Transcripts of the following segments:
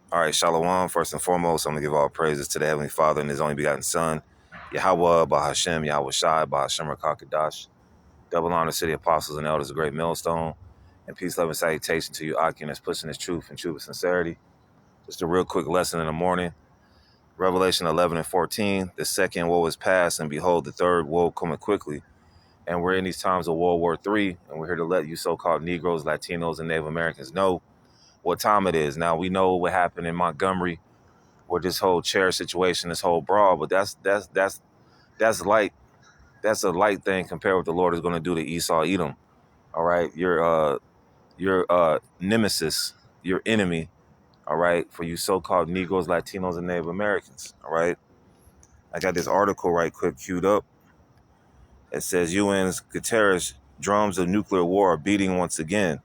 All right, Shalom. First and foremost, I'm going to give all praises to the Heavenly Father and His only begotten Son, Yahweh, Bahashem, Yahweh Shai, Bahashem Rakakadash. Double honor to the apostles and elders, a great millstone. And peace, love, and salutation to you, Akim, that's pushing this truth and truth of sincerity. Just a real quick lesson in the morning. Revelation 11 and 14. The second woe is past, and behold, the third woe cometh quickly. And we're in these times of World War III, and we're here to let you so-called Negroes, Latinos, and Native Americans know what time it is. Now, we know what happened in Montgomery or this whole chair situation, this whole brawl, but that's light. That's a light thing compared to what the Lord is going to do to Esau, Edom. All right, your nemesis, your enemy. All right, for you so-called Negroes, Latinos, and Native Americans. All right, I got this article right quick queued up. It says UN's Guterres drums of nuclear war are beating once again.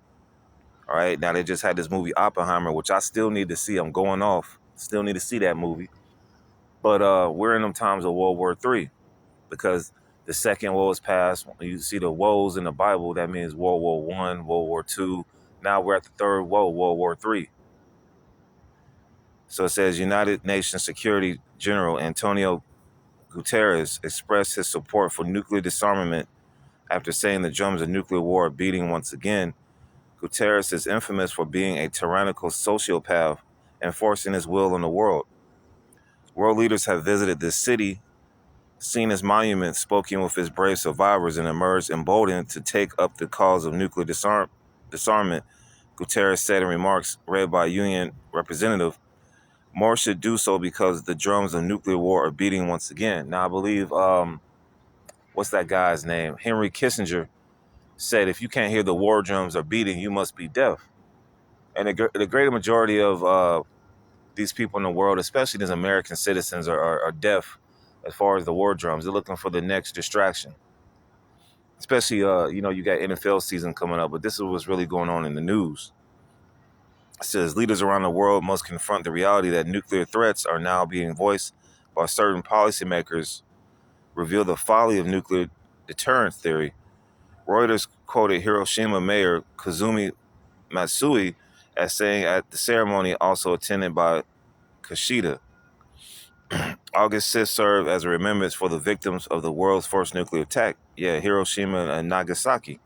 All right, now they just had this movie Oppenheimer, which I still need to see. I'm going off. Still need to see that movie. But we're in them times of World War III because the second woe is past. When you see the woes in the Bible, that means World War One, World War II. Now we're at the third woe, World War III. So it says United Nations Security General Antonio Guterres expressed his support for nuclear disarmament after saying the drums of nuclear war are beating once again. Guterres is infamous for being a tyrannical sociopath enforcing his will on the world. World leaders have visited this city, seen his monument, spoken with his brave survivors, and emerged emboldened to take up the cause of nuclear disarmament, Guterres said in remarks read by a union representative. More should do so because the drums of nuclear war are beating once again. Now, I believe, what's that guy's name? Henry Kissinger said, if you can't hear the war drums are beating, you must be deaf. And the greater majority of these people in the world, especially these American citizens, are deaf as far as the war drums. They're looking for the next distraction. Especially, you got NFL season coming up, but this is what's really going on in the news. It says leaders around the world must confront the reality that nuclear threats are now being voiced by certain policymakers, reveal the folly of nuclear deterrent theory. Reuters quoted Hiroshima Mayor Kazumi Matsui as saying at the ceremony, also attended by Kishida, August 6th served as a remembrance for the victims of the world's first nuclear attack. Yeah, Hiroshima and Nagasaki.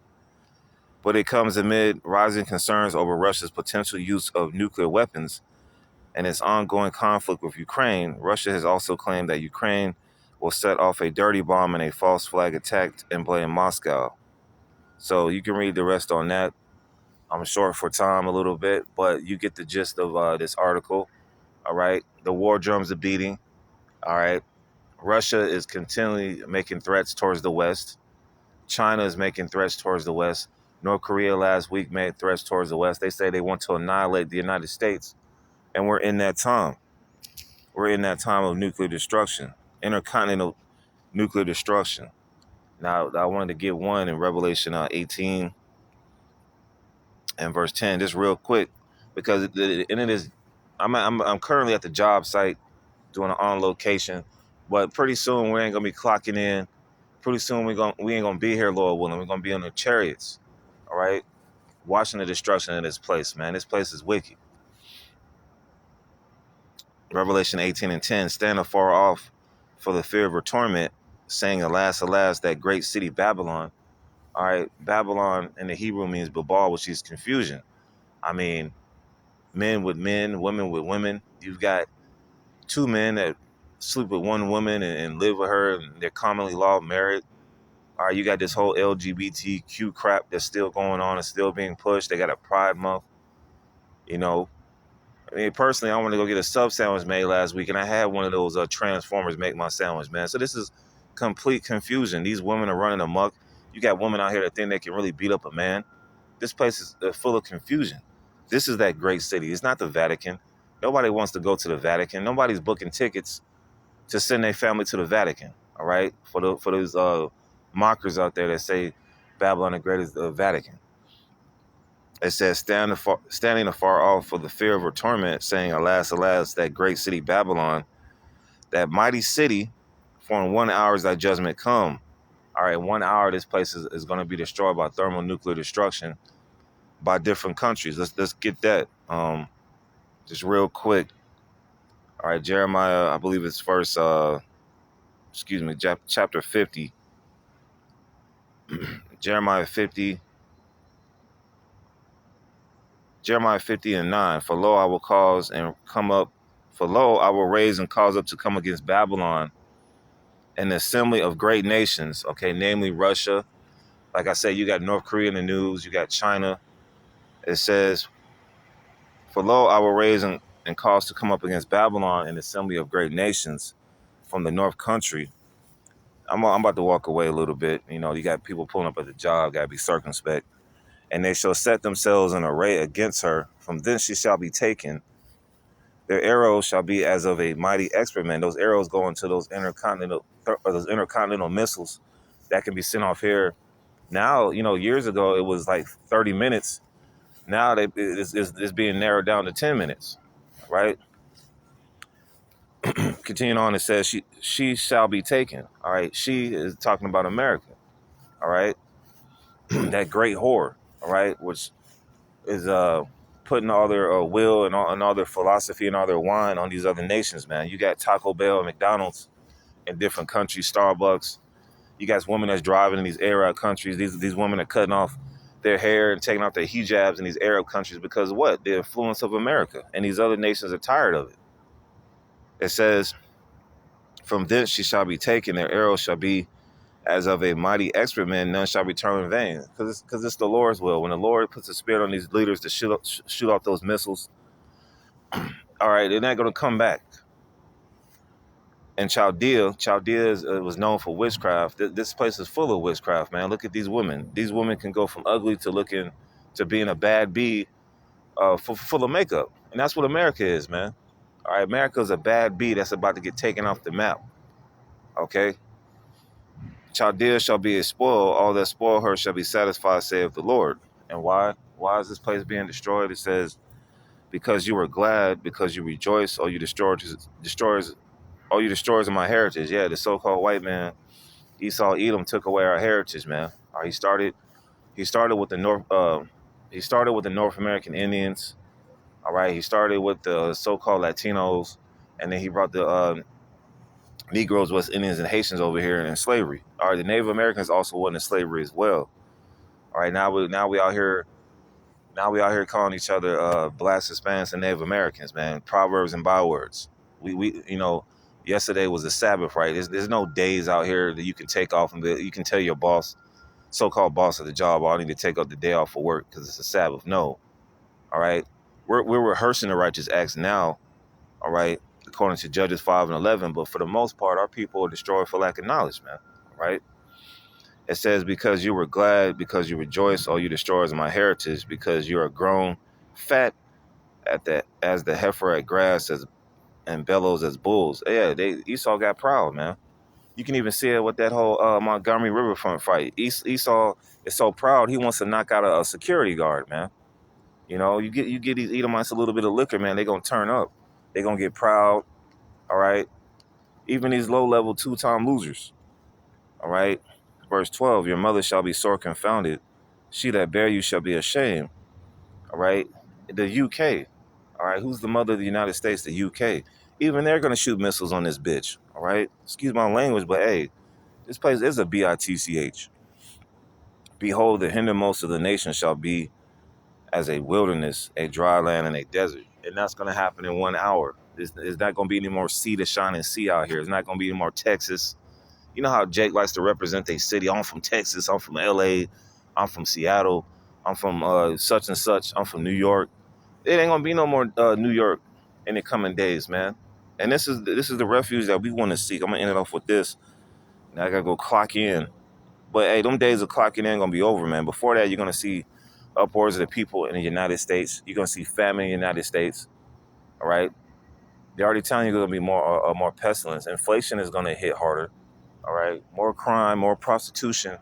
But it comes amid rising concerns over Russia's potential use of nuclear weapons and its ongoing conflict with Ukraine. Russia has also claimed that Ukraine will set off a dirty bomb in a false flag attack and blame Moscow. So you can read the rest on that. I'm short for time a little bit, but you get the gist of this article. All right. The war drums are beating. All right. Russia is continually making threats towards the West. China is making threats towards the West. North Korea last week made threats towards the West. They say they want to annihilate the United States. And we're in that time. We're in that time of nuclear destruction, intercontinental nuclear destruction. Now, I wanted to give one in Revelation 18 and verse 10, just real quick, because it is. I'm currently at the job site doing an on location, but pretty soon we ain't gonna be clocking in. Pretty soon we ain't gonna be here, Lord willing. We're gonna be on the chariots, all right, watching the destruction of this place, man. This place is wicked. Revelation 18 and 10, stand afar off for the fear of her torment, saying, alas, alas, that great city Babylon. All right, Babylon in the Hebrew means Babal, which is confusion. I mean, men with men, women with women. You've got two men that sleep with one woman and live with her, and they're commonly law married. All right, you got this whole LGBTQ crap that's still going on and still being pushed. They got a Pride Month, you know. I mean, personally, I wanted to go get a sub sandwich made last week, and I had one of those Transformers make my sandwich, man. So this is complete confusion. These women are running amok. You got women out here that think they can really beat up a man. This place is full of confusion. This is that great city. It's not the Vatican. Nobody wants to go to the Vatican. Nobody's booking tickets to send their family to the Vatican. All right, for those mockers out there that say Babylon the Great is the Vatican. It says, standing afar off for the fear of her torment, saying, alas, alas, that great city Babylon, that mighty city, for in 1 hour is thy judgment come. All right, 1 hour this place is going to be destroyed by thermonuclear destruction by different countries. Let's get that. just real quick. All right, Jeremiah, I believe it's chapter 50. Jeremiah 50, Jeremiah 50 and 9. For lo, I will cause and come up, for lo, I will raise and cause up to come against Babylon an assembly of great nations, okay, namely Russia. Like I said, you got North Korea in the news, you got China. It says, for lo, I will raise and cause to come up against Babylon an assembly of great nations from the north country. I'm about to walk away a little bit. You know, you got people pulling up at the job, got to be circumspect. And they shall set themselves in array against her. From thence she shall be taken. Their arrows shall be as of a mighty expert man. Those arrows go into those intercontinental missiles that can be sent off here. Now, you know, years ago it was like 30 minutes. Now it's being narrowed down to 10 minutes, right? Continuing on, it says she shall be taken. All right, she is talking about America. All right, that great whore. All right, which is putting all their will and all their philosophy and all their wine on these other nations, man. You got Taco Bell, McDonald's in different countries, Starbucks. You got women that's driving in these Arab countries. These women are cutting off their hair and taking off their hijabs in these Arab countries because what? The influence of America. And these other nations are tired of it. It says, from thence she shall be taken, their arrows shall be as of a mighty expert man, none shall return in vain. Because it's the Lord's will. When the Lord puts a spirit on these leaders to shoot off those missiles, all right, they're not going to come back. And Chaldea was known for witchcraft. This place is full of witchcraft, man. Look at these women. These women can go from ugly to looking to being a bad bee, full of makeup. And that's what America is, man. All right, America is a bad bee that's about to get taken off the map. Okay? Chaldea shall be a spoil. All that spoil her shall be satisfied, saith the Lord. And why? Why is this place being destroyed? It says, because you were glad, because you rejoice, or you destroyers of my heritage. Yeah, the so-called white man, Esau Edom, took away our heritage, man. All right, he started with the North American Indians. All right, he started with the so-called Latinos, and then he brought the Negroes, West Indians, and Haitians over here in slavery. All right, the Native Americans also went in slavery as well. All right, now we out here calling each other blacks, Hispanics, and Native Americans, man. Proverbs and bywords. We you know, yesterday was the Sabbath, right? There's no days out here that you can take off and you can tell your boss, so-called boss at the job, I need to take up the day off for work because it's a Sabbath. No, all right. We're rehearsing the righteous acts now, all right, according to Judges 5:11. But for the most part, our people are destroyed for lack of knowledge, man. Right? It says, because you were glad, because you rejoice, all you destroyers of my heritage, because you are grown fat as the heifer at grass and bellows as bulls. Yeah, Esau got proud, man. You can even see it with that whole Montgomery Riverfront fight. Esau is so proud he wants to knock out a security guard, man. You know, you get these Edomites a little bit of liquor, man, they're gonna turn up. They're gonna get proud, all right? Even these low-level two-time losers, all right? Verse 12, your mother shall be sore confounded. She that bare you shall be ashamed, all right? The UK, all right? Who's the mother of the United States? The UK. Even they're gonna shoot missiles on this bitch, all right? Excuse my language, but hey, this place is a bitch. Behold, the hindermost of the nation shall be as a wilderness, a dry land, and a desert. And that's going to happen in 1 hour. There's not going to be any more sea to shine and sea out here. It's not going to be any more Texas. You know how Jake likes to represent a city. I'm from Texas. I'm from LA. I'm from Seattle. I'm from such and such. I'm from New York. It ain't going to be no more New York in the coming days, man. And this is the refuge that we want to seek. I'm going to end it off with this. Now I got to go clock in. But hey, them days of clocking in gonna be over, man. Before that, you're gonna see upwards of the people in the United States. You're gonna see famine in the United States. All right, they're already telling you there's gonna be more pestilence. Inflation is gonna hit harder. All right, more crime, more prostitution.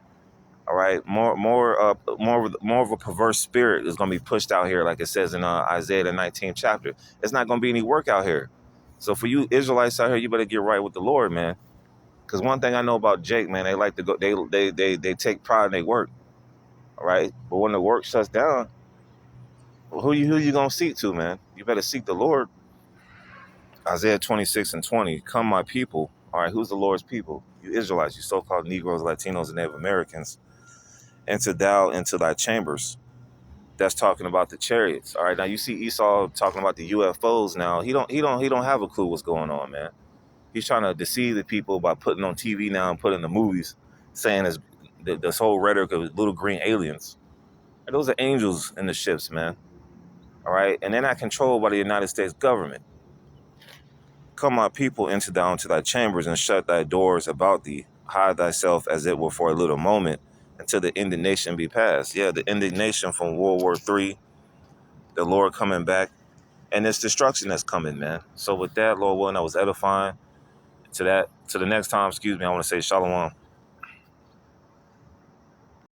All right, more of a perverse spirit is gonna be pushed out here, like it says in Isaiah the 19th chapter. It's not gonna be any work out here. So for you Israelites out here, you better get right with the Lord, man. Because one thing I know about Jake, man, they like to go. They take pride in their work. All right, but when the work shuts down, well, who you gonna seek to, man? You better seek the Lord. Isaiah 26:20. Come, my people. All right, who's the Lord's people? You Israelites, you so-called Negroes, Latinos, and Native Americans. Enter thou into thy chambers. That's talking about the chariots. All right, now you see Esau talking about the UFOs. Now he don't have a clue what's going on, man. He's trying to deceive the people by putting on TV now and putting in the movies, saying this whole rhetoric of little green aliens. And those are angels in the ships, man. All right, and they're not controlled by the United States government. Come, my people, enter thou into thy chambers and shut thy doors about thee. Hide thyself as it were for a little moment until the indignation be past. Yeah, the indignation from World War III, the Lord coming back, and this destruction that's coming, man. So with that, Lord willing, I was edifying. To the next time, excuse me, I want to say shalom.